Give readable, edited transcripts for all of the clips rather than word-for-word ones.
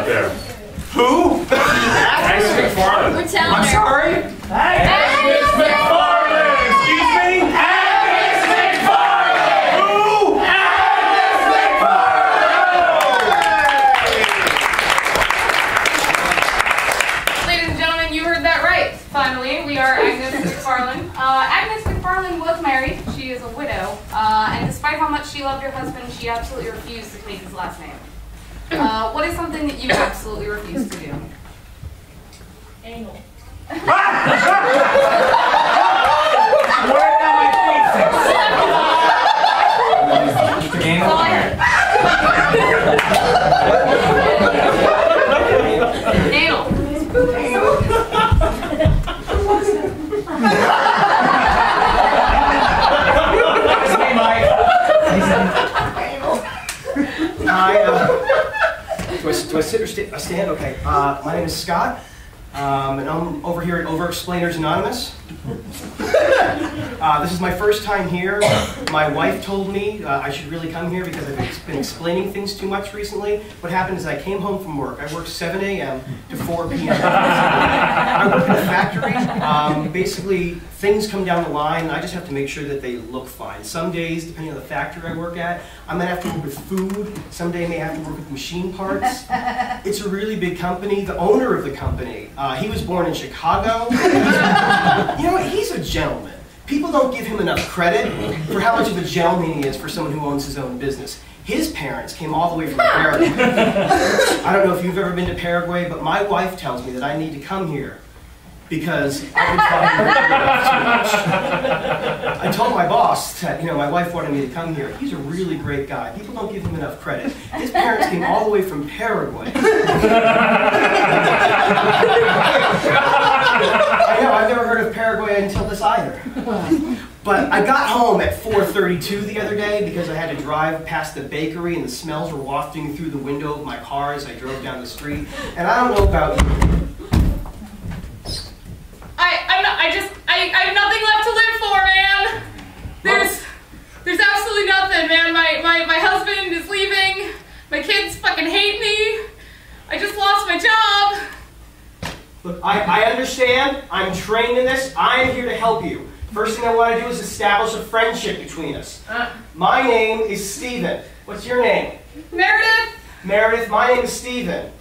out there. Who? Agnes McFarland. We're telling I'm her. sorry? Agnes McFarland! Excuse me? Agnes McFarland! Who? Agnes McFarland! Ladies and gentlemen, you heard that right. Finally, we are Agnes McFarland. Agnes McFarland was married. She is a widow. And despite how much she loved her husband, she absolutely refused to take his last name. What is something that you absolutely refuse to do? Anal. Where are my feet? That's all I heard. Anal. Do I sit or stand? Okay. My name is Scott, and I'm over here at Overexplainers Anonymous. This is my first time here. My wife told me I should really come here because I've been explaining things too much recently. What happened is I came home from work. I work 7 a.m. to 4 p.m. I work in a factory. Basically, things come down the line, and I just have to make sure that they look fine. Some days, depending on the factory I work at, I might have to work with food. Some day I may have to work with machine parts. It's a really big company. The owner of the company, he was born in Chicago. You know what? He's a gentleman. People don't give him enough credit for how much of a gentleman he is for someone who owns his own business. His parents came all the way from Paraguay. I don't know if you've ever been to Paraguay, but my wife tells me that I need to come here because I've been talking about too much. I told my boss that, my wife wanted me to come here. He's a really great guy. People don't give him enough credit. His parents came all the way from Paraguay. I know, I've never heard of Paraguay until this either. But I got home at 4:32 the other day because I had to drive past the bakery and the smells were wafting through the window of my car as I drove down the street. And I don't know about you. I have nothing left to live for, man. There's absolutely nothing, man. My husband is leaving. My kids fucking hate me. I just lost my job. Look, I understand. I'm trained in this. I'm here to help you. First thing I want to do is establish a friendship between us. My name is Steven. What's your name? Meredith. Meredith. My name is Steven.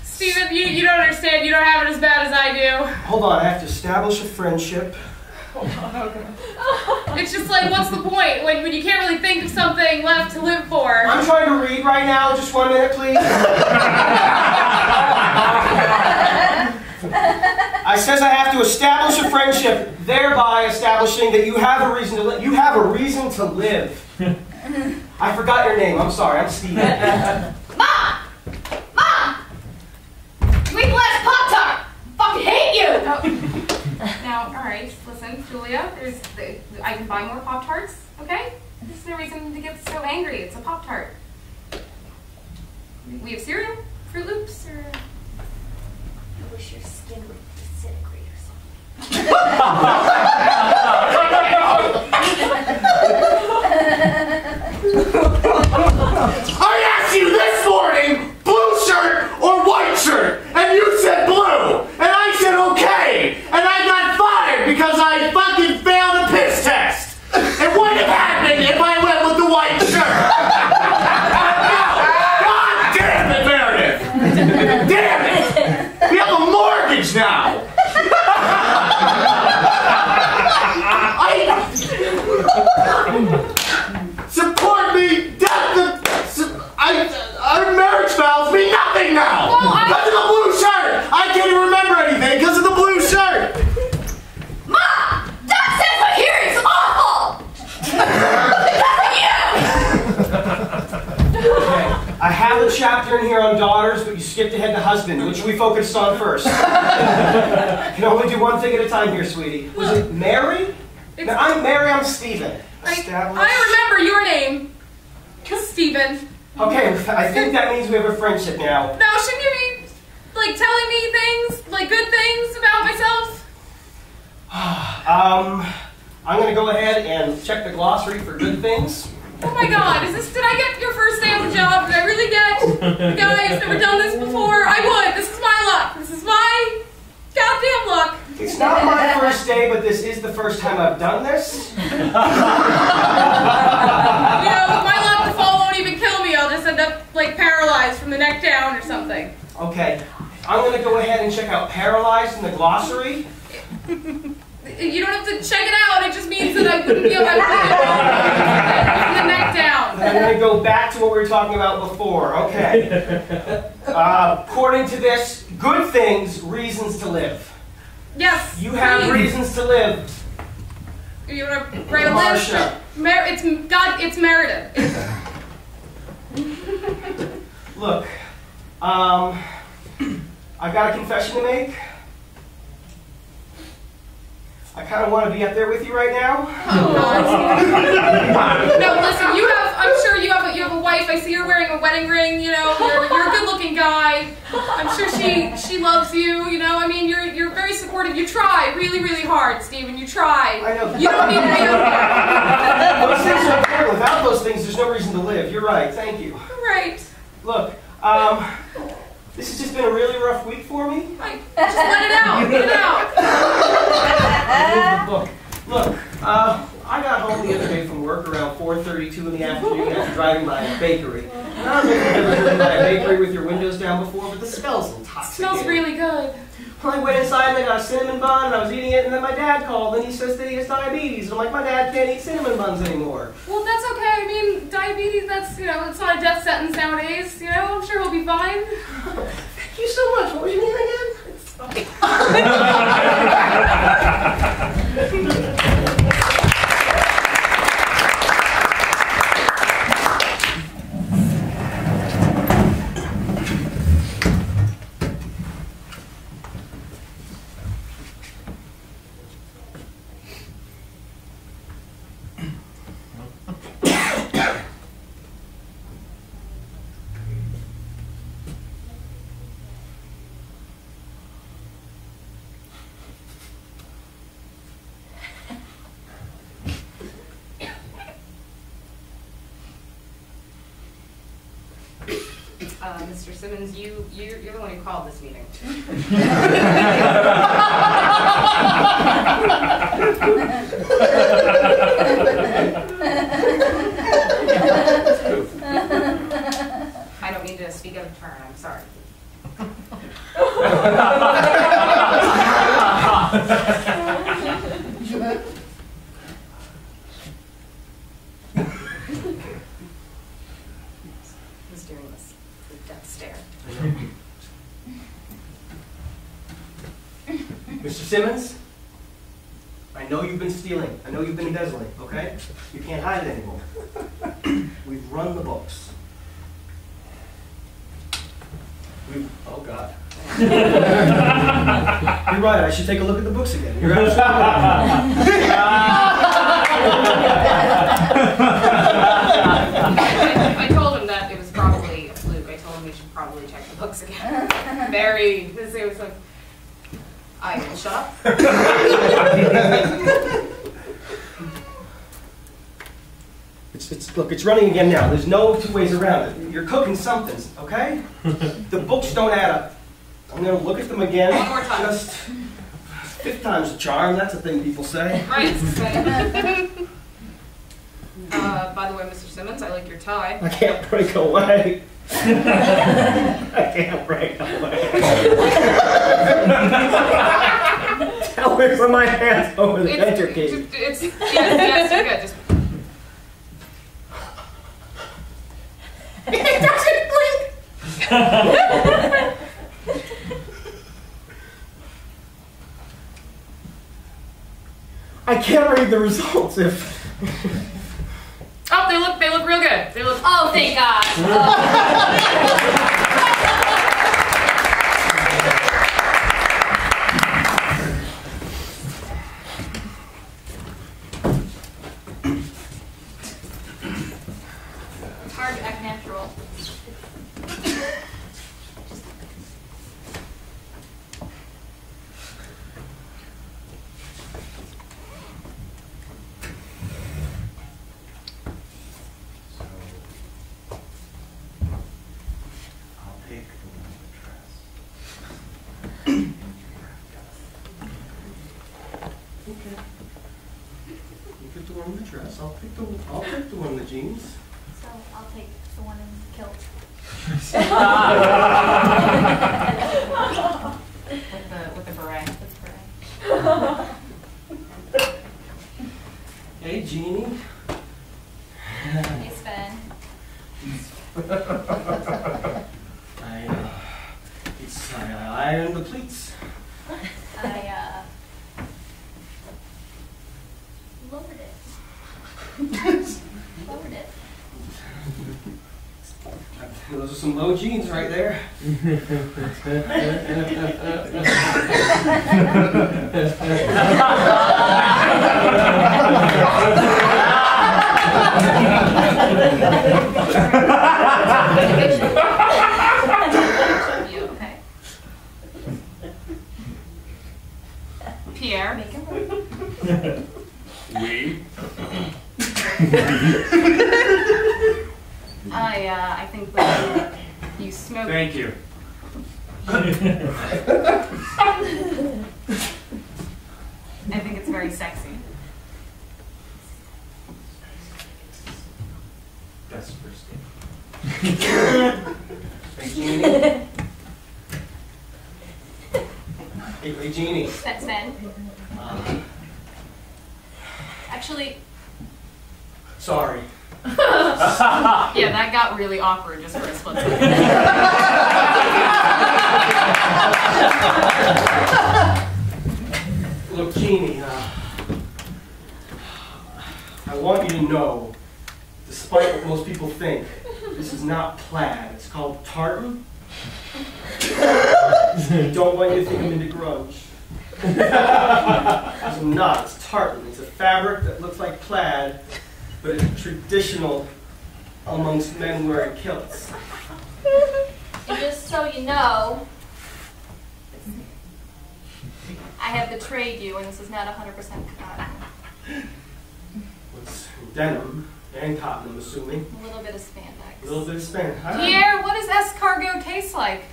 Steven, you don't understand. You don't have it as bad as I do. Hold on. I have to establish a friendship. It's just like, what's the point when you can't really think of something left to live for? I'm trying to read right now. Just 1 minute, please. I says I have to establish a friendship, thereby establishing that you have a reason to live. You have a reason to live. I forgot your name. I'm sorry. I'm Steven. Mom! Mom! Make less Pop-Tart! Fucking hate you! Now, alright, listen, Julia, I can buy more Pop-Tarts, okay? There's no reason to get so angry. It's a Pop-Tart. We have cereal? Fruit Loops? Or... I wish your skin would disintegrate or I asked you this morning, blue shirt or white shirt, and you said blue, and I said okay, and I got fired because I fucking failed a piss test. It wouldn't have happened if I went with the white shirt. God damn it, Meredith! Damn it! We have a mortgage now. Support me, our marriage vows mean nothing now! Because of the blue shirt! I can't even remember anything because of the blue shirt! Mom! Dad says my hearing's awful! Because of you! I have a chapter in here on daughters, but you skipped ahead to husband, which we focused on first. I can only do one thing at a time here, sweetie. Was it Mary? No, I'm Mary, I'm Steven. I remember your name. Steven. Okay, I think that means we have a friendship now. Now, shouldn't you be, like, telling me things, like, good things about myself? I'm going to go ahead and check the glossary for good things. Oh my god, did I get your first day on the job? Did I really get the guy who's never done this before? I would. This is my luck. This is my goddamn luck. It's not my first day, but this is the first time I've done this. You know, my luck, the fall won't even kill me. I'll just end up, like, paralyzed from the neck down or something. Okay, I'm going to go ahead and check out paralyzed in the glossary. You don't have to check it out. It just means that I wouldn't be able to from the neck down. I'm going to go back to what we were talking about before. Okay. According to this, good things, reasons to live. Yes. You have reasons to live. You want to write a list? It's Meredith. Look, I've got a confession to make. I kind of want to be up there with you right now. Oh, God. No, listen, I'm sure you have a wife. I see you're wearing a wedding ring, you know. You're a good-looking guy. I'm sure she loves you, you know. I mean, you're very supportive. You try really, really hard, Stephen. You try. I know. You don't need to be up there. Those things are important. Without those things, there's no reason to live. You're right. Thank you. Right. Look, this has just been a really rough week for me. Right. Just let it out. Get it out. Look, I got home the other day from work around 4:32 in the afternoon after driving by a bakery. And I don't know if you've ever driven by a bakery with your windows down before, but the smell's intoxicating. Smells really good. Well, I went inside and I got a cinnamon bun and I was eating it, and then my dad called and he says that he has diabetes. And I'm like, my dad can't eat cinnamon buns anymore. Well, that's okay. I mean, diabetes, that's, you know, it's not a death sentence nowadays. You know, I'm sure he'll be fine. Thank you so much. What was your name again? Mr. Simmons, you're the one who called this meeting. I don't mean to speak out of turn, I'm sorry. Who's doing this? The death stare. Mr. Simmons, I know you've been stealing. I know you've been embezzling, okay? You can't hide it anymore. We've run the books. Oh, God. You're right, I should take a look at the books again. You're absolutely right. I told him that it was probably a fluke. I told him we should probably check the books again. It was like, I will shut up. Look, it's running again now. There's no two ways around it. You're cooking something, okay? The books don't add up. I'm going to look at them again. One more time. Just 5th time's a charm. That's a thing people say. Right. By the way, Mr. Simmons, I like your tie. I can't break away. I can't break away. Tell me from my hands over the enter key. Yes, you're good. Just. It doesn't blink. I can't read the results if. Oh, they look real good. They look. Oh, thank God. It's hard to act natural. Okay. You pick the one in the dress. I'll pick the one in the jeans. So I'll take the one in the kilt. With the beret. Hey, Jeannie. Hey, Sven. I ironed the pleats. Lowered it. Lowered it. Those are some low jeans right there. Okay. Pierre. Make him work. We. I think that you smoke. Thank you. I think it's very sexy. That's the first thing. Hey, Jeannie. Hey, Jeannie. That's Sven. Actually, Sorry. Yeah, that got really awkward just for a split second. Look, Jeannie, I want you to know, despite what most people think, this is not plaid. It's called tartan. I don't want you to think I'm into grunge. I'm not. It's tartan. It's a fabric that looks like plaid, but it's traditional amongst men wearing kilts. and just so you know, I have betrayed you, and this is not 100% cotton. It's denim and cotton, I'm assuming. A little bit of spandex. A little bit of span. Pierre, what does escargot taste like?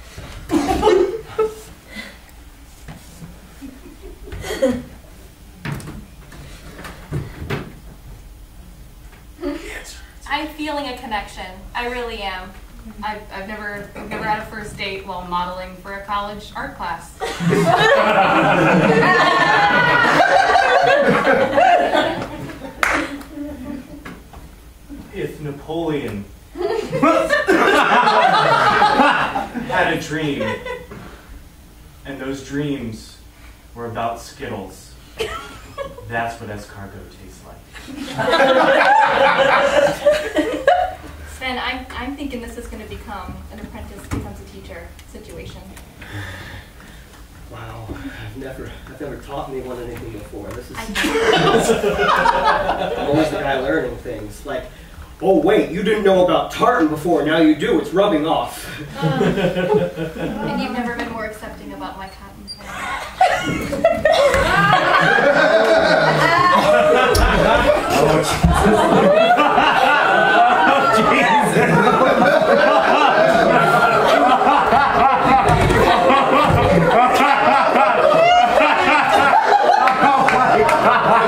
I'm feeling a connection. I really am. I've never had a first date while modeling for a college art class. If Napoleon had a dream, and those dreams were about Skittles, that's what escargot tastes like. Sven, I'm thinking this is going to become an apprentice becomes a teacher situation. Wow, I've never taught anyone anything before. This is I'm always the guy learning things. Like, oh wait, you didn't know about tartan before, now you do. It's rubbing off. And you've never been more accepting about my cotton pants.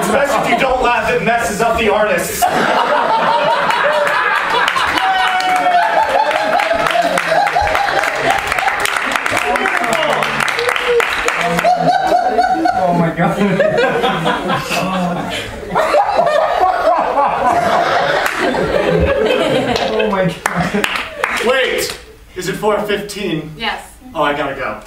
Especially if you don't laugh, it messes up the artist. Oh my god. Oh my god. Wait, is it 4:15? Yes. Oh, I gotta go.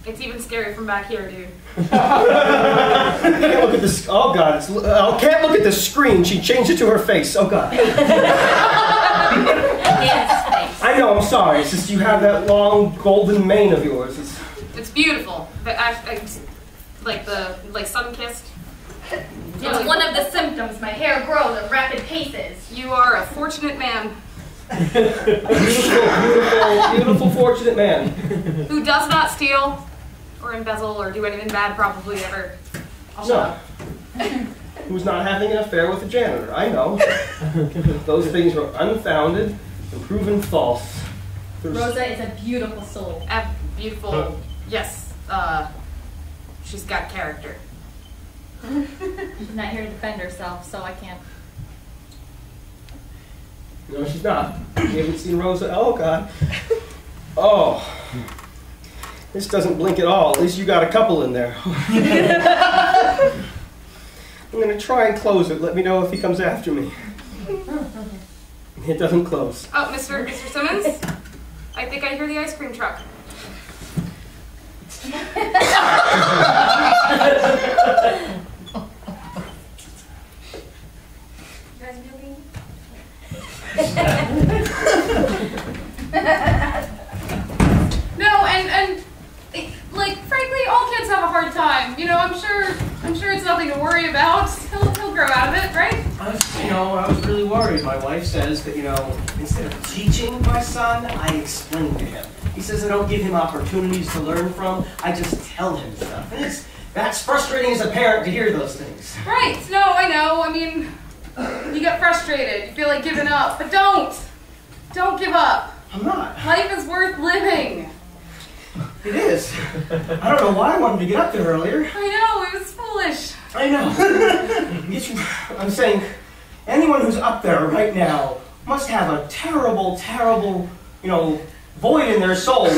It's even scary from back here, dude. I can't look at this. Oh god, I can't look at the screen. She changed it to her face. Oh god. I know, I'm sorry. It's just you have that long golden mane of yours. It's beautiful. But like sun-kissed. It's one of the symptoms. My hair grows at rapid paces. You are a fortunate man. Beautiful, fortunate man. Who does not steal or embezzle or do anything bad probably ever. No. Who's not having an affair with a janitor? I know. Those things were unfounded and proven false. Rosa is a beautiful soul. Beautiful. Yes. She's got character. She's not here to defend herself, so I can't. No, she's not. You haven't seen Rosa? Oh, God. Oh. This doesn't blink at all. At least you got a couple in there. I'm going to try and close it. Let me know if he comes after me. It doesn't close. Oh, Mr. Simmons? I think I hear the ice cream truck. You guys moving? No, and like frankly, all kids have a hard time. You know, I'm sure it's nothing to worry about. He'll grow out of it, right? I was really worried. My wife says that, instead of teaching my son, I explain to him. He says I don't give him opportunities to learn from. I just tell him stuff. And that's frustrating as a parent to hear those things. Right. No, I know. I mean, you get frustrated. You feel like giving up, but don't give up. I'm not. Life is worth living. It is. I don't know why I wanted to get up there earlier. I know, it was foolish. I know. I'm saying, anyone who's up there right now must have a terrible, terrible, void in their soul. Now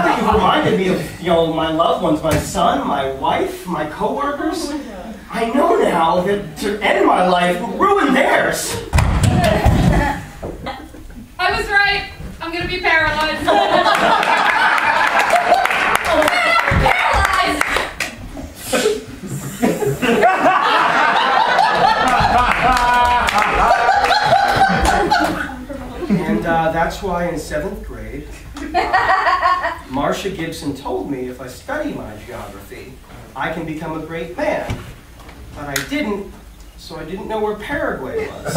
that you've reminded me of, my loved ones, my son, my wife, my coworkers, I know now that to end my life will ruin theirs. I was right. I'm gonna be paralyzed. Paralyzed! And that's why in 7th grade, Marcia Gibson told me if I study my geography, I can become a great man. But I didn't, so I didn't know where Paraguay was.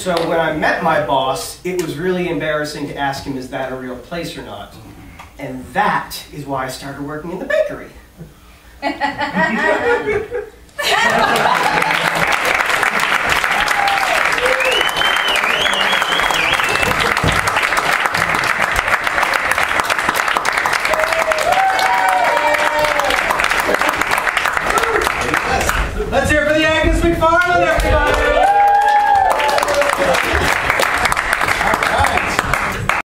So when I met my boss, it was really embarrassing to ask him, is that a real place or not? And that is why I started working in the bakery. Let's hear it for the Agnes McFarland, everybody!